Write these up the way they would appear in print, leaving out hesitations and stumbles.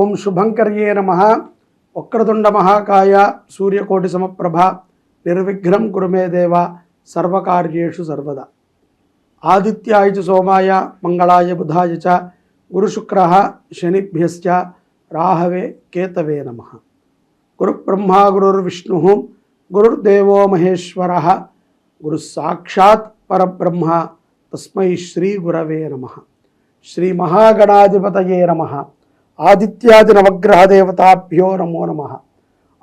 ఓం శుభంకర్యే నమః. వక్రతుండ మహాకాయ సూర్యకోటి సమప్రభ నిర్విఘ్నం కురు మే దేవ సర్వకార్యేషు సర్వదా. ఆదిత్యాయ చ సోమాయ మంగళాయ బుధాయ చ గురుశుక్రః శనిభ్యశ్చ రాహవే కేతవే నమః. గురుబ్రహ్మ గురుర్విష్ణుః గురుర్దేవో మహేశ్వరః గురు సాక్షాత్ పరబ్రహ్మ తస్మై శ్రీ గురవే నమః. శ్రీ మహాగణాధిపతయే నమః. ఆదిత్యాది నవగ్రహ దేవతాభ్యో నమో నమః.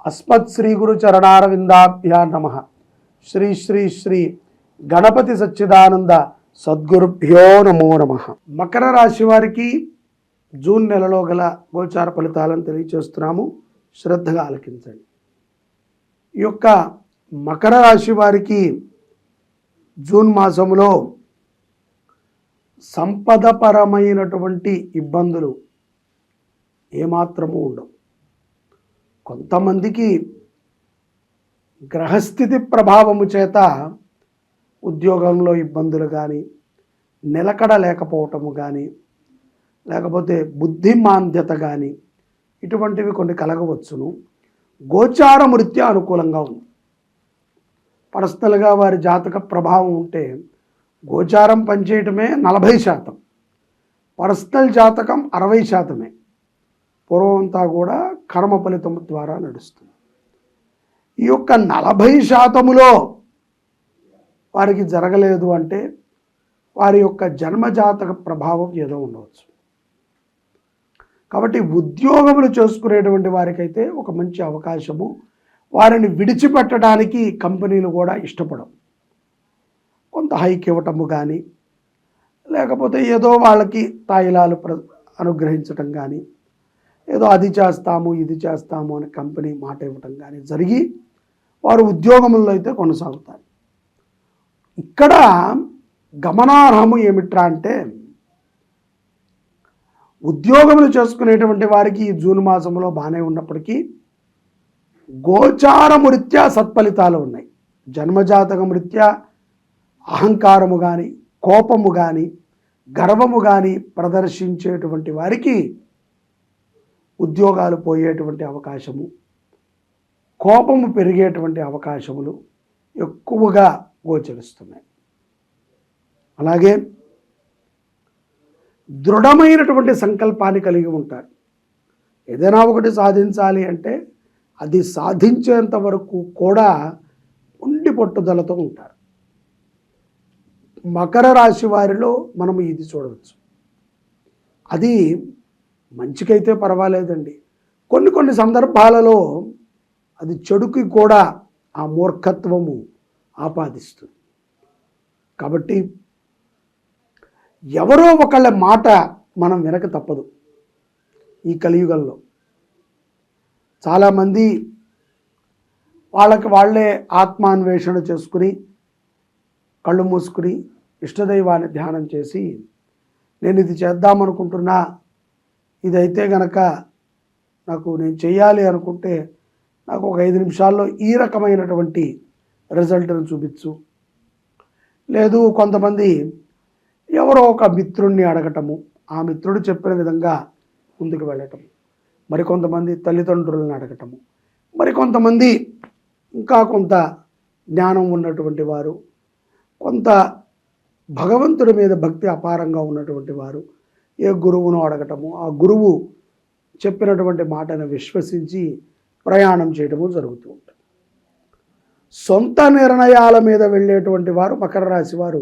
అస్మత్ శ్రీ గురు చరణారవిందాభ్యా నమః. శ్రీ శ్రీ శ్రీ గణపతి సచ్చిదానంద సద్గురుభ్యో నమో నమః. మకర రాశి వారికి జూన్ నెలలో గల గోచార ఫలితాలను తెలియచేస్తున్నాము, శ్రద్ధగా ఆలకించండి. ఈ యొక్క మకర రాశి వారికి జూన్ మాసంలో సంపదపరమైనటువంటి ఇబ్బందులు ఏమాత్రము ఉండవు. కొంతమందికి గ్రహస్థితి ప్రభావము చేత ఉద్యోగంలో ఇబ్బందులు కానీ, నిలకడ లేకపోవటము కానీ, లేకపోతే బుద్ధిమాంద్యత కానీ ఇటువంటివి కొన్ని కలగవచ్చును. గోచార రీత్యా అనుకూలంగా ఉంది. పర్సనల్గా వారి జాతక ప్రభావం ఉంటే గోచారం పనిచేయటమే 40%, పర్సనల్ జాతకం 60%. పూర్వమంతా కూడా కర్మ ఫలితం ద్వారా నడుస్తుంది. ఈ యొక్క 40%లో వారికి జరగలేదు అంటే వారి యొక్క జన్మజాతక ప్రభావం ఏదో ఉండవచ్చు. కాబట్టి ఉద్యోగములు చేసుకునేటువంటి వారికైతే ఒక మంచి అవకాశము. వారిని విడిచిపెట్టడానికి కంపెనీలు కూడా ఇష్టపడవు. కొంత హైక్ ఇవ్వటము కానీ, లేకపోతే ఏదో వాళ్ళకి తాయిలాలు అనుగ్రహించటం కానీ, ఏదో అది చేస్తాము ఇది చేస్తాము అని కంపెనీ మాట ఇవ్వటం కానీ జరిగి వారు ఉద్యోగముల్లో అయితే కొనసాగుతారు. ఇక్కడ గమనార్హము ఏమిట్రా అంటే, ఉద్యోగములు చేసుకునేటువంటి వారికి ఈ జూన్ మాసంలో బాగానే ఉన్నప్పటికీ గోచారము రీత్యా సత్ఫలితాలు ఉన్నాయి. జన్మజాతకం రీత్యా అహంకారము కానీ, కోపము కానీ, గర్వము కానీ ప్రదర్శించేటువంటి వారికి ఉద్యోగాలు పోయేటువంటి అవకాశము, కోపము పెరిగేటువంటి అవకాశములు ఎక్కువగా గోచరిస్తున్నాయి. అలాగే దృఢమైనటువంటి సంకల్పాన్ని కలిగి ఉంటారు. ఏదైనా ఒకటి సాధించాలి అంటే అది సాధించేంత వరకు కూడా ఉండి పట్టుదలతో ఉంటారు. మకర రాశి వారిలో మనము ఇది చూడవచ్చు. అది మంచికైతే పర్వాలేదండి, కొన్ని సందర్భాలలో అది చెడుకి కూడా ఆ మూర్ఖత్వము ఆపాదిస్తుంది. కాబట్టి ఎవరో ఒకళ్ళ మాట మనం వినక తప్పదు. ఈ కలియుగంలో చాలామంది వాళ్ళే ఆత్మాన్వేషణ చేసుకుని కళ్ళు మూసుకుని ఇష్టదైవాన్ని ధ్యానం చేసి, నేను ఇది చేద్దామనుకుంటున్నా, ఇదైతే గనక నేను చేయాలి అనుకుంటే నాకు ఒక 5 నిమిషాల్లో ఈ రకమైనటువంటి రిజల్ట్ను చూపించు. లేదు, కొంతమంది ఎవరో ఒక మిత్రుణ్ణి అడగటము, ఆ మిత్రుడు చెప్పిన విధంగా ముందుకు వెళ్ళటము, మరికొంతమంది తల్లిదండ్రులను అడగటము, మరికొంతమంది ఇంకా కొంత జ్ఞానం ఉన్నటువంటి వారు, కొంత భగవంతుడి మీద భక్తి అపారంగా ఉన్నటువంటి వారు ఏ గురువును అడగటము, ఆ గురువు చెప్పినటువంటి మాటను విశ్వసించి ప్రయాణం చేయడము జరుగుతూ ఉంటుంది. సొంత నిర్ణయాల మీద వెళ్ళేటువంటి వారు మకర రాశి వారు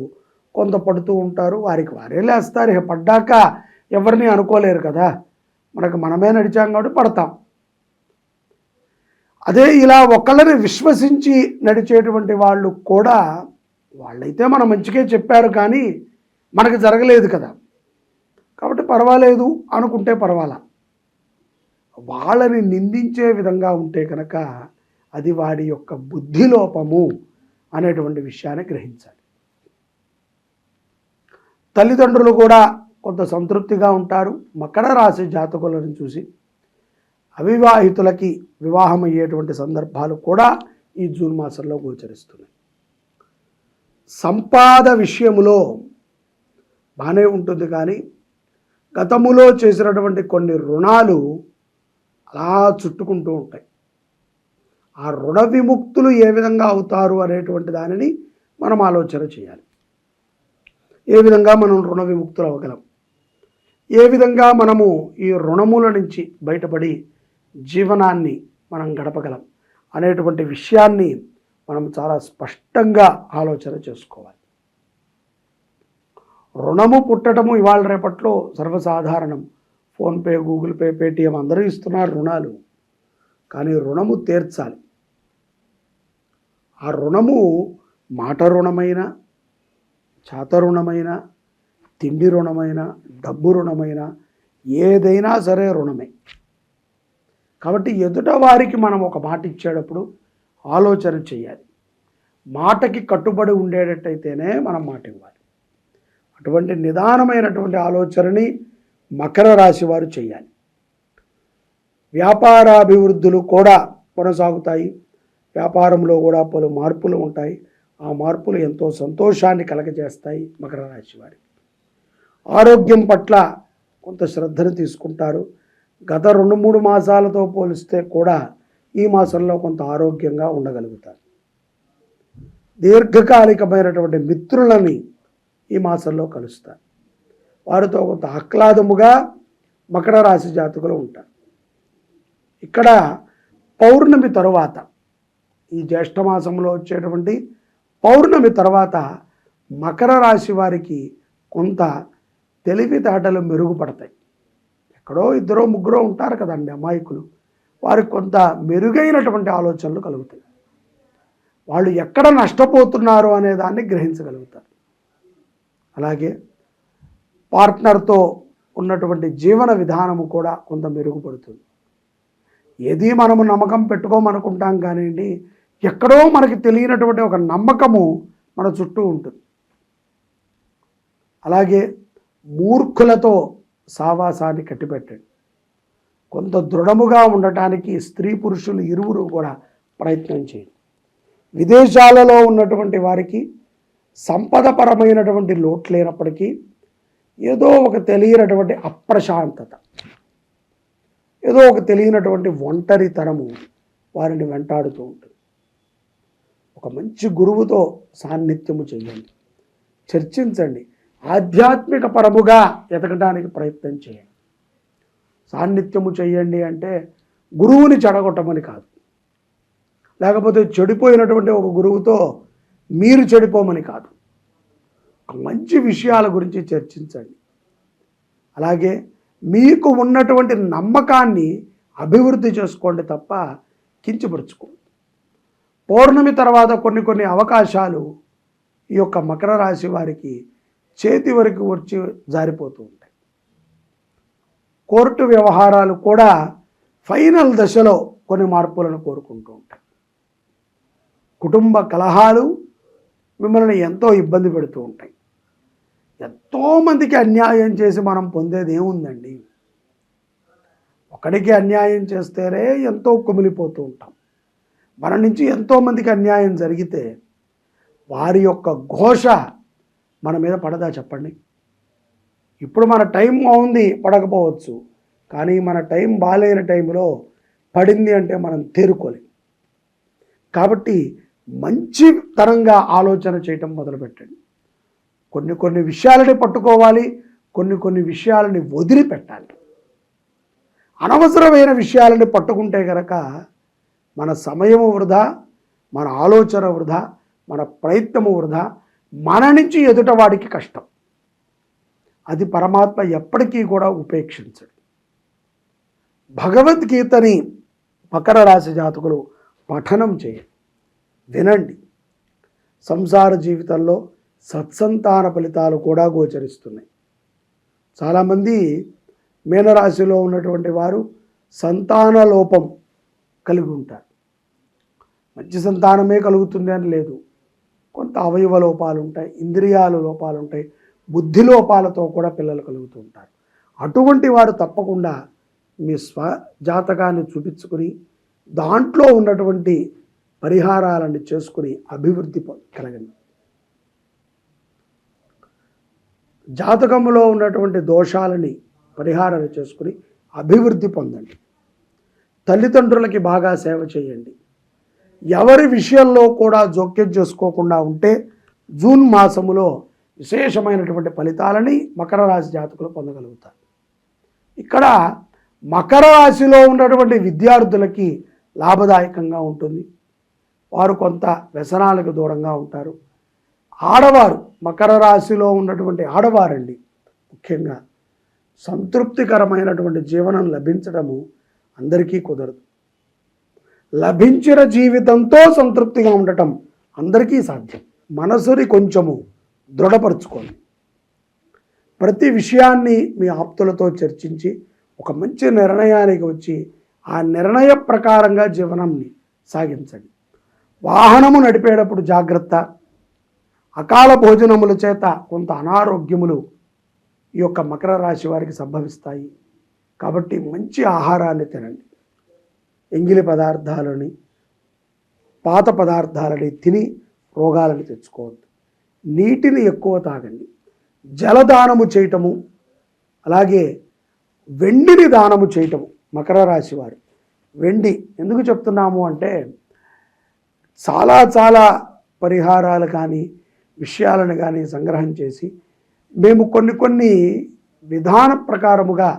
కొంత పడుతూ ఉంటారు. వారికి వారే లేస్తారు. పడ్డాక ఎవరిని అనుకోలేరు కదా, మనమే నడిచాం కాబట్టి పడతాం. అదే ఇలా ఒకళ్ళని విశ్వసించి నడిచేటువంటి వాళ్ళు కూడా, వాళ్ళైతే మన మంచిగా చెప్పారు కానీ మనకు జరగలేదు కదా, కాబట్టి పర్వాలేదు అనుకుంటే పర్వాలా. వాళ్ళని నిందించే విధంగా ఉంటే కనుక అది వాడి యొక్క బుద్ధిలోపము అనేటువంటి విషయాన్ని గ్రహించాలి. తల్లిదండ్రులు కూడా కొంత సంతృప్తిగా ఉంటారు. మకర రాశి జాతకులను చూసి అవివాహితులకి వివాహం అయ్యేటువంటి సందర్భాలు కూడా ఈ జూన్ మాసంలో గోచరిస్తున్నాయి. సంపాద విషయములో బాగానే ఉంటుంది కానీ గతములో చేసినటువంటి కొన్ని రుణాలు అలా చుట్టుకుంటూ ఉంటాయి. ఆ రుణ విముక్తులు ఏ విధంగా అవుతారు అనేటువంటి దానిని మనం ఆలోచన చేయాలి. ఏ విధంగా మనం రుణ విముక్తులు అవ్వగలం, ఏ విధంగా మనము ఈ రుణముల నుంచి బయటపడి జీవనాన్ని మనం గడపగలం అనేటువంటి విషయాన్ని మనం చాలా స్పష్టంగా ఆలోచన చేసుకోవాలి. రుణము పుట్టడము ఇవాళ రేపట్లో సర్వసాధారణం. ఫోన్పే, గూగుల్ పే, పేటిఎం అందరూ ఇస్తున్నారు రుణాలు. కానీ రుణము తీర్చాలి. ఆ రుణము మాట రుణమైన, చేత రుణమైన, తిండి రుణమైన, డబ్బు రుణమైన, ఏదైనా సరే రుణమే. కాబట్టి ఎదుట వారికి మనం ఒక మాట ఇచ్చేటప్పుడు ఆలోచన చేయాలి. మాటకి కట్టుబడి ఉండేటట్టయితేనే మనం మాట ఇవ్వాలి. అటువంటి నిదానమైనటువంటి ఆలోచనని మకర రాశి వారు చేయాలి. వ్యాపారాభివృద్ధులు కూడా కొనసాగుతాయి. వ్యాపారంలో కూడా పలు మార్పులు ఉంటాయి. ఆ మార్పులు ఎంతో సంతోషాన్ని కలగజేస్తాయి మకర రాశి వారికి. ఆరోగ్యం పట్ల కొంత శ్రద్ధను తీసుకుంటారు. గత 2-3 మాసాలతో పోలిస్తే కూడా ఈ మాసంలో కొంత ఆరోగ్యంగా ఉండగలుగుతారు. దీర్ఘకాలికమైనటువంటి మిత్రులని ఈ మాసంలో కలుస్తారు. వారితో కొంత ఆహ్లాదముగా మకర రాశి జాతకులు ఉంటారు. ఇక్కడ పౌర్ణమి తరువాత, ఈ జ్యేష్ఠ మాసంలో వచ్చేటువంటి పౌర్ణమి తర్వాత మకర రాశి వారికి కొంత తెలివితేటలు మెరుగుపడతాయి. ఎక్కడో 2-3 ఉంటారు కదండి అమాయకులు, వారికి కొంత మెరుగైనటువంటి ఆలోచనలు కలుగుతాయి. వాళ్ళు ఎక్కడ నష్టపోతున్నారు అనే దాన్ని గ్రహించగలుగుతారు. అలాగే పార్ట్నర్తో ఉన్నటువంటి జీవన విధానము కూడా కొంత మెరుగుపడుతుంది. ఏది మనము నమ్మకం పెట్టుకోమనుకుంటాం కానివ్వండి, ఎక్కడో మనకి తెలియనటువంటి ఒక నమ్మకము మన చుట్టూ ఉంటుంది. అలాగే మూర్ఖులతో సావాసాన్ని కట్టిపెట్టండి. కొంత దృఢముగా ఉండటానికి స్త్రీ పురుషులు ఇరువురు కూడా ప్రయత్నం చేయండి. విదేశాలలో ఉన్నటువంటి వారికి సంపదపరమైనటువంటి లోటు లేనప్పటికీ ఏదో ఒక తెలియనటువంటి అప్రశాంతత, ఏదో ఒక తెలియనటువంటి ఒంటరితనము వారిని వెంటాడుతూ ఉంటుంది. ఒక మంచి గురువుతో సాన్నిధ్యము చేయండి, చర్చించండి, ఆధ్యాత్మిక పరముగా ఎదగడానికి ప్రయత్నం చేయండి. సాన్నిధ్యము చేయండి అంటే గురువుని చెడగొట్టమని కాదు, లేకపోతే చెడిపోయినటువంటి ఒక గురువుతో మీరు చెడిపోమని కాదు. మంచి విషయాల గురించి చర్చించండి. అలాగే మీకు ఉన్నటువంటి నమ్మకాన్ని అభివృద్ధి చేసుకోండి తప్ప కించపరుచుకోండి. పౌర్ణమి తర్వాత కొన్ని అవకాశాలు ఈ యొక్క మకర రాశి వారికి చేతి వరకు వచ్చి జారిపోతూ ఉంటాయి. కోర్టు వ్యవహారాలు కూడా ఫైనల్ దశలో కొన్ని మార్పులను కోరుకుంటూ ఉంటాయి. కుటుంబ కలహాలు మిమ్మల్ని ఎంతో ఇబ్బంది పెడుతూ ఉంటాయి. ఎంతోమందికి అన్యాయం చేసి మనం పొందేది ఏముందండి? ఒకడికి అన్యాయం చేస్తేనే ఎంతో కుమిలిపోతూ ఉంటాం. మన నుంచి ఎంతోమందికి అన్యాయం జరిగితే వారి యొక్క ఘోష మన మీద పడదా చెప్పండి? ఇప్పుడు మన టైం ఉంది, పడకపోవచ్చు, కానీ మన టైం బాలేని టైంలో పడింది అంటే మనం తేరుకోలేం. కాబట్టి మంచి తరంగా ఆలోచన చేయటం మొదలుపెట్టండి. కొన్ని విషయాలని పట్టుకోవాలి, కొన్ని విషయాలని వదిలిపెట్టాలి. అనవసరమైన విషయాలని పట్టుకుంటే కనుక మన సమయము వృధా, మన ఆలోచన వృధా, మన ప్రయత్నము వృధా, మన నుంచి ఎదుటవాడికి కష్టం. అది పరమాత్మ ఎప్పటికీ కూడా ఉపేక్షించడు. భగవద్గీతని మకర రాశి జాతకులు పఠనం చేయండి, వినండి. సంసార జీవితంలో సత్సంతాన ఫలితాలు కూడా గోచరిస్తున్నాయి. చాలామంది మీనరాశిలో ఉన్నటువంటి వారు సంతాన లోపం కలిగి ఉంటారు. మంచి సంతానమే కలుగుతుంది అని లేదు, కొంత అవయవ లోపాలు ఉంటాయి, ఇంద్రియాల లోపాలు ఉంటాయి, బుద్ధి లోపాలతో కూడా పిల్లలు కలుగుతూ ఉంటారు. అటువంటి వారు తప్పకుండా మీ స్వజాతకాన్ని చూపించుకుని దాంట్లో ఉన్నటువంటి పరిహారాలను చేసుకుని అభివృద్ధి కలగండి. జాతకంలో ఉన్నటువంటి దోషాలని పరిహారాలు చేసుకుని అభివృద్ధి పొందండి. తల్లిదండ్రులకి బాగా సేవ చేయండి. ఎవరి విషయంలో కూడా జోక్యం చేసుకోకుండా ఉంటే జూన్ మాసములో విశేషమైనటువంటి ఫలితాలని మకర రాశి జాతకులు పొందగలుగుతారు. ఇక్కడ మకర రాశిలో ఉన్నటువంటి విద్యార్థులకి లాభదాయకంగా ఉంటుంది. వారు కొంత వ్యసనాలకు దూరంగా ఉంటారు. ఆడవారు, మకర రాశిలో ఉన్నటువంటి ఆడవారండి, ముఖ్యంగా సంతృప్తికరమైనటువంటి జీవనం లభించడము అందరికీ కుదరదు. లభించిన జీవితంతో సంతృప్తిగా ఉండటం అందరికీ సాధ్యం. మనసుని కొంచెము దృఢపరచుకోండి. ప్రతి విషయాన్ని మీ ఆప్తులతో చర్చించి ఒక మంచి నిర్ణయానికి వచ్చి ఆ నిర్ణయ ప్రకారంగా జీవనాన్ని సాగించండి. వాహనము నడిపేటప్పుడు జాగ్రత్త. అకాల భోజనముల చేత కొంత అనారోగ్యములు ఈ యొక్క మకర రాశి వారికి సంభవిస్తాయి. కాబట్టి మంచి ఆహారాన్ని తినండి. ఎంగిలి పదార్థాలని, పాత పదార్థాలని తిని రోగాలను తెచ్చుకోవద్దు. నీటిని ఎక్కువ తాగండి. జలదానము చేయటము, అలాగే వెండిని దానము చేయటము. మకర రాశి వారు వెండి ఎందుకు చెప్తున్నాము అంటే, చాలా పరిహారాలు కానీ విషయాలను కానీ సంగ్రహం చేసి మేము కొన్ని విధాన ప్రకారముగా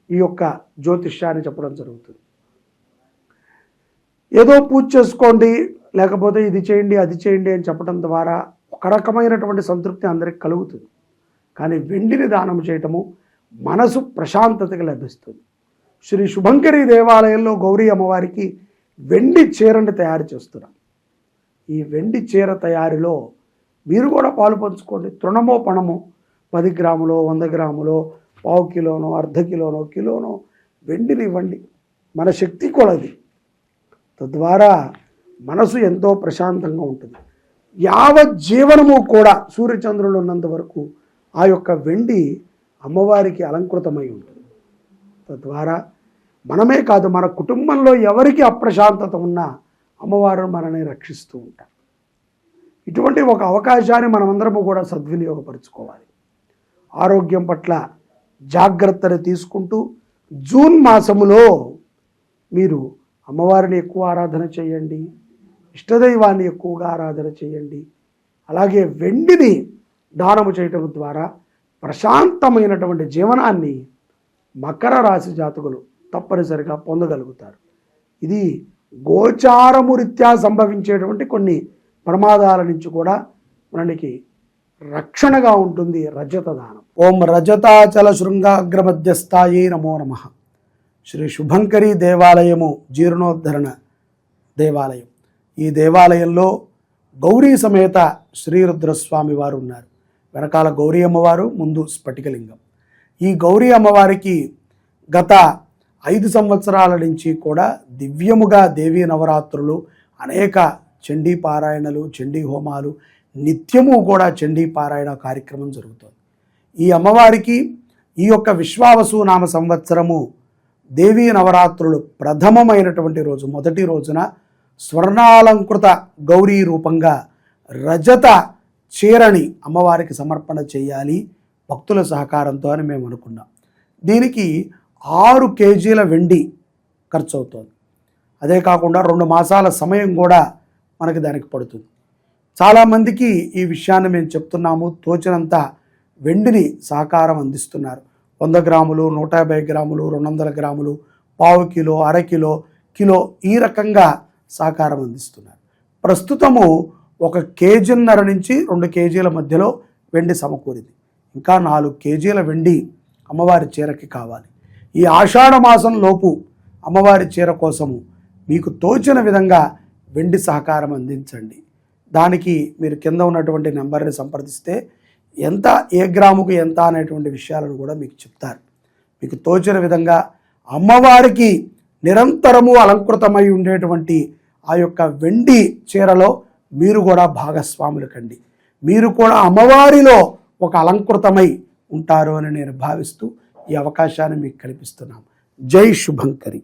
ఈ యొక్క జ్యోతిష్యాన్ని చెప్పడం జరుగుతుంది. ఏదో పూజ చేసుకోండి, లేకపోతే ఇది చేయండి అది చేయండి అని చెప్పడం ద్వారా ఒక రకమైనటువంటి సంతృప్తి అందరికి కలుగుతుంది. కానీ వెండిని దానం చేయటము మనసు ప్రశాంతతగా లభిస్తుంది. శ్రీ శుభంకరి దేవాలయంలో గౌరీ అమ్మవారికి వెండి చీరని తయారు చేస్తున్నాం. ఈ వెండి చీర తయారీలో మీరు కూడా పాలు పంచుకోండి. తృణమో పణమో 10 గ్రాములో 100 గ్రాములో 1/4 కిలోనో అర్ధ కిలోనో కిలోనో వెండిని ఇవ్వండి. మన శక్తి కొలది. తద్వారా మనసు ఎంతో ప్రశాంతంగా ఉంటుంది. యావత్ జీవనము కూడా సూర్యచంద్రులు ఉన్నంత వరకు ఆ యొక్క వెండి అమ్మవారికి అలంకృతమై ఉంటుంది. తద్వారా మనమే కాదు, మన కుటుంబంలో ఎవరికి అప్రశాంతత ఉన్నా అమ్మవారు మనల్ని రక్షిస్తూ ఉంటారు. ఇటువంటి ఒక అవకాశాన్ని మనమందరము కూడా సద్వినియోగపరుచుకోవాలి. ఆరోగ్యం పట్ల జాగ్రత్తలు తీసుకుంటూ జూన్ మాసములో మీరు అమ్మవారిని ఎక్కువ ఆరాధన చేయండి. ఇష్టదైవాన్ని ఎక్కువగా ఆరాధన చేయండి. అలాగే వెండిని దానము చేయటం ద్వారా ప్రశాంతమైనటువంటి జీవనాన్ని మకర రాశి జాతకులు తప్పనిసరిగా పొందగలుగుతారు. ఇది గోచారము రీత్యా సంభవించేటువంటి కొన్ని ప్రమాదాల నుంచి కూడా మనకి రక్షణగా ఉంటుంది రజత దానం. ఓం రజతాచల శృంగాగ్రమధ్యస్థాయే నమో నమః. శ్రీ శుభంకరి దేవాలయము జీర్ణోద్ధరణ దేవాలయం. ఈ దేవాలయంలో గౌరీ సమేత శ్రీరుద్రస్వామి వారు ఉన్నారు. వెనకాల గౌరీ అమ్మవారు, ముందు స్ఫటికలింగం. ఈ గౌరీ అమ్మవారికి గత 5 సంవత్సరాల నుంచి కూడా దివ్యముగా దేవీ నవరాత్రులు, అనేక చండీ పారాయణలు, చండీ హోమాలు, నిత్యము కూడా చండీ పారాయణ కార్యక్రమం జరుగుతుంది. ఈ అమ్మవారికి ఈ యొక్క విశ్వావసు నామ సంవత్సరము దేవీ నవరాత్రులు ప్రథమమైనటువంటి రోజు, మొదటి రోజున స్వర్ణాలంకృత గౌరీ రూపంగా రజత చీరని అమ్మవారికి సమర్పణ చేయాలి భక్తుల సహకారంతో అని మేము అనుకున్నాం. దీనికి 6 కేజీల వెండి ఖర్చు అవుతుంది. అదే కాకుండా 2 మాసాల సమయం కూడా మనకి దానికి పడుతుంది. చాలామందికి ఈ విషయాన్ని మేము చెప్తున్నాము. తోచినంత వెండిని సహకారం అందిస్తున్నారు. 100 గ్రాములు, 150 గ్రాములు, 200 గ్రాములు, 1/4 కిలో, అర కిలో, కిలో, ఈ రకంగా సహకారం అందిస్తున్నారు. ప్రస్తుతము 1 కేజీన్నర నుంచి 2 కేజీల మధ్యలో వెండి సమకూరింది. ఇంకా 4 కేజీల వెండి అమ్మవారి చీరకి కావాలి. ఈ ఆషాఢ మాసం లోపు అమ్మవారి చీర కోసము మీకు తోచిన విధంగా వెండి సహకారం అందించండి. దానికి మీరు కింద ఉన్నటువంటి నెంబర్ని సంప్రదిస్తే ఎంత, ఏ గ్రాముకు ఎంత అనేటువంటి విషయాలను కూడా మీకు చెప్తారు. మీకు తోచిన విధంగా అమ్మవారికి నిరంతరము అలంకృతమై ఉండేటువంటి ఆ యొక్క వెండి చీరలో మీరు కూడా భాగస్వాములు కండి. మీరు కూడా అమ్మవారిలో ఒక అలంకృతమై ఉంటారు అని నేను భావిస్తూ ఈ అవకాశాన్ని మీకు కల్పిస్తున్నాను. జై శుభంకరి.